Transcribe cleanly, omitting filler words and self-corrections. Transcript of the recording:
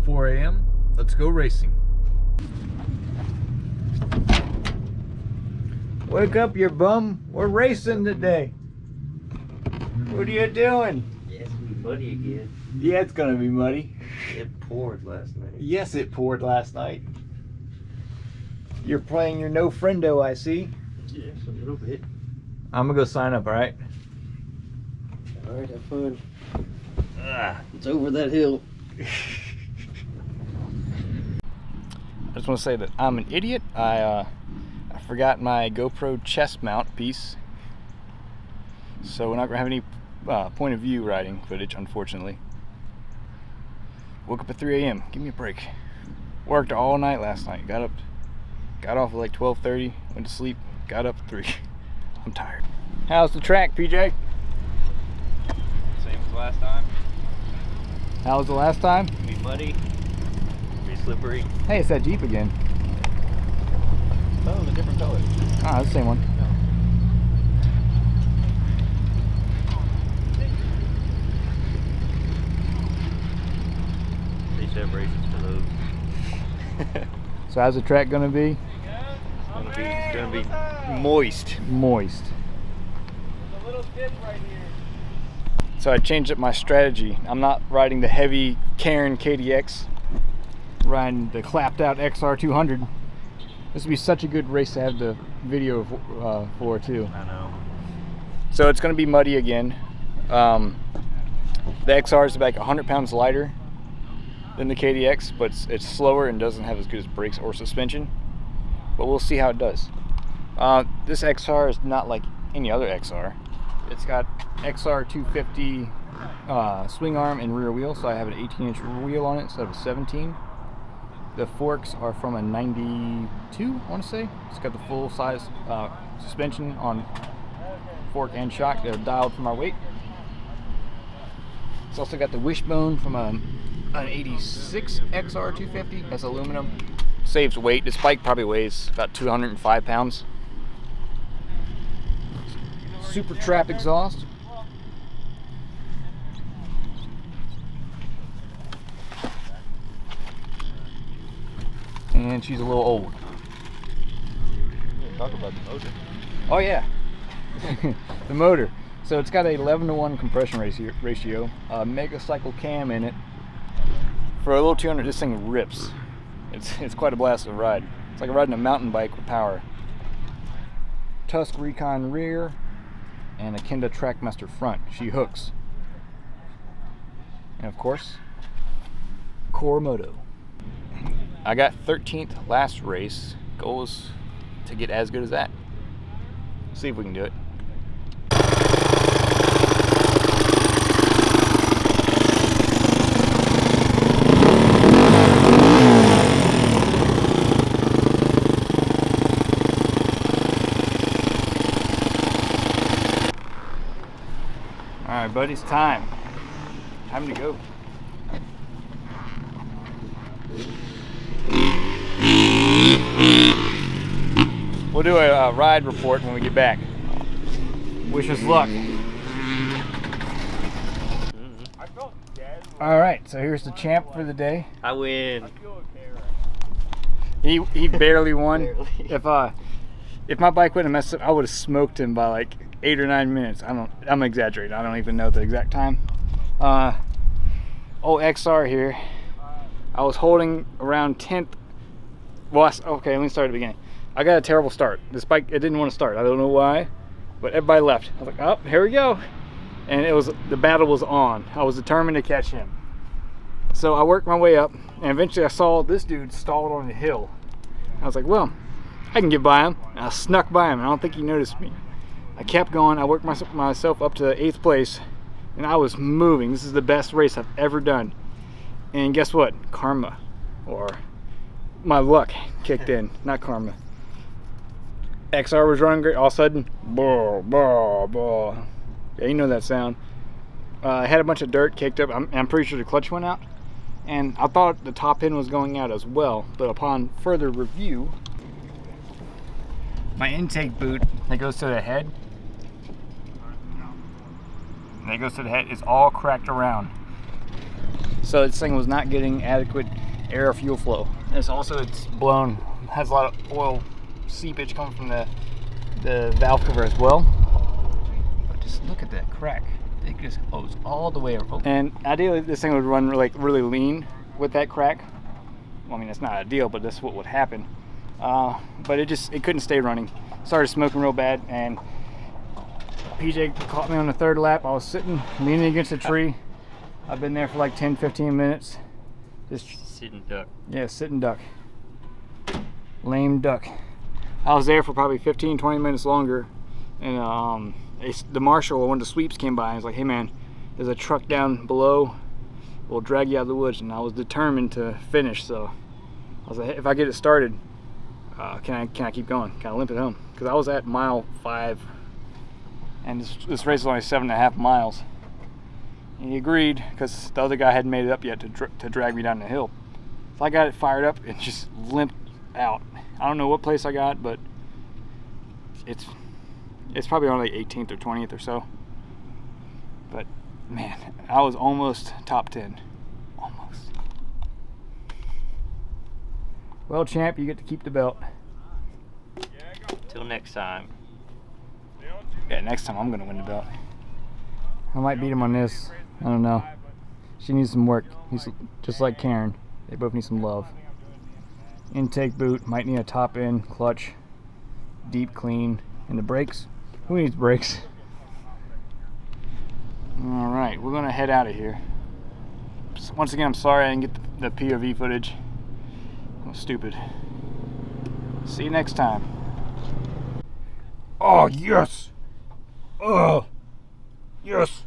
4 a.m. Let's go racing. Wake up, you bum. We're racing today. What are you doing? Yeah, it's gonna be muddy again. Yeah, it's gonna be muddy. It poured last night. Yes, it poured last night. You're playing your no friendo, I see. Yes, a little bit. I'm gonna go sign up, alright? Alright, have fun. It's over that hill. I just want to say that I'm an idiot. I forgot my GoPro chest mount piece. So we're not gonna have any point of view riding footage, unfortunately. Woke up at 3 a.m. Give me a break. Worked all night last night. Got off at like 12:30. Went to sleep. Got up at 3. I'm tired. How's the track, PJ? Same as last time. How was the last time? Be muddy. Be slippery. Hey, it's that Jeep again. Oh, the different color. Ah, it's the same one. They should have races for those. So how's the track gonna be? It's gonna be moist. Moist. There's a little dip right here. So I changed up my strategy. I'm not riding the heavy Karen KDX. Riding the clapped out XR200. This would be such a good race to have the video for too. I know. So it's gonna be muddy again. The XR is like 100 pounds lighter than the KDX, but it's slower and doesn't have as good as brakes or suspension. But we'll see how it does. This XR is not like any other XR. It's got XR250 swing arm and rear wheel, so I have an 18-inch wheel on it instead of a 17. The forks are from a 92, I want to say. It's got the full size suspension on fork and shock. They're dialed for my weight. It's also got the wishbone from an 86 XR250. That's aluminum. Saves weight. This bike probably weighs about 205 pounds. Super trap exhaust. And she's a little old. Talk about the motor. Oh yeah, the motor. So it's got a 11:1 compression ratio, a mega cycle cam in it. For a little 200, this thing rips. It's quite a blast to ride. It's like riding a mountain bike with power. Tusk Recon rear and a Kenda Trackmaster front. She hooks. And of course, Core Moto. I got 13th last race. Goal is to get as good as that. See if we can do it. Alright, buddy, it's time. Time to go. We'll do a ride report when we get back. Wish us luck. Alright, so here's the champ for the day. I win. He barely won. Barely. If my bike wouldn't have messed up, I would have smoked him by like 8 or 9 minutes. I'm exaggerating. I don't even know the exact time. Old XR here. I was holding around 10th. Well, okay, let me start at the beginning. I got a terrible start. This bike, it didn't want to start. I don't know why, but everybody left. I was like, oh, here we go. And the battle was on. I was determined to catch him. So I worked my way up, and eventually I saw this dude stalled on the hill. I was like, well, I can get by him. And I snuck by him, and I don't think he noticed me. I kept going. I worked myself up to 8th place, and I was moving. This is the best race I've ever done. And guess what? Karma, or my luck kicked in, not karma. XR was running great. All of a sudden, blah, blah, blah. Yeah, you know that sound. I had a bunch of dirt kicked up. I'm pretty sure the clutch went out. And I thought the top end was going out as well. But upon further review, my intake boot that goes to the head, is all cracked around. So this thing was not getting adequate air or fuel flow. It's blown, has a lot of oil seepage coming from the valve cover as well. But just look at that crack. It just goes all the way over. And ideally this thing would run like really lean with that crack. Well, I mean, that's not ideal, but that's what would happen. But it couldn't stay running. Started smoking real bad, and PJ caught me on the third lap. I was sitting, leaning against a tree. I've been there for like 10-15 minutes. Just Sitting duck. yeah, sitting duck. Lame duck. I was there for probably 15-20 minutes longer, and the marshal or one of the sweeps came by and was like, "Hey man, there's a truck down below. We'll drag you out of the woods." And I was determined to finish, so I was like, hey, if I get it started, can I keep going? Can I limp it home? Because I was at mile 5, and this race is only 7.5 miles. And he agreed because the other guy hadn't made it up yet to drag me down the hill. So I got it fired up and just limped out. I don't know what place I got, but it's probably on like 18th or 20th or so. But man, I was almost top 10. Almost. Well, champ, you get to keep the belt. Till next time. Yeah, next time I'm gonna win the belt. I might beat him on this. I don't know. She needs some work. He's just like Karen. They both need some love. Intake boot, might need a top end, clutch, deep clean, and the brakes. Who needs brakes? Alright, we're gonna head out of here. Once again, I'm sorry I didn't get the POV footage. I was stupid. See you next time. Oh, yes! Oh, yes!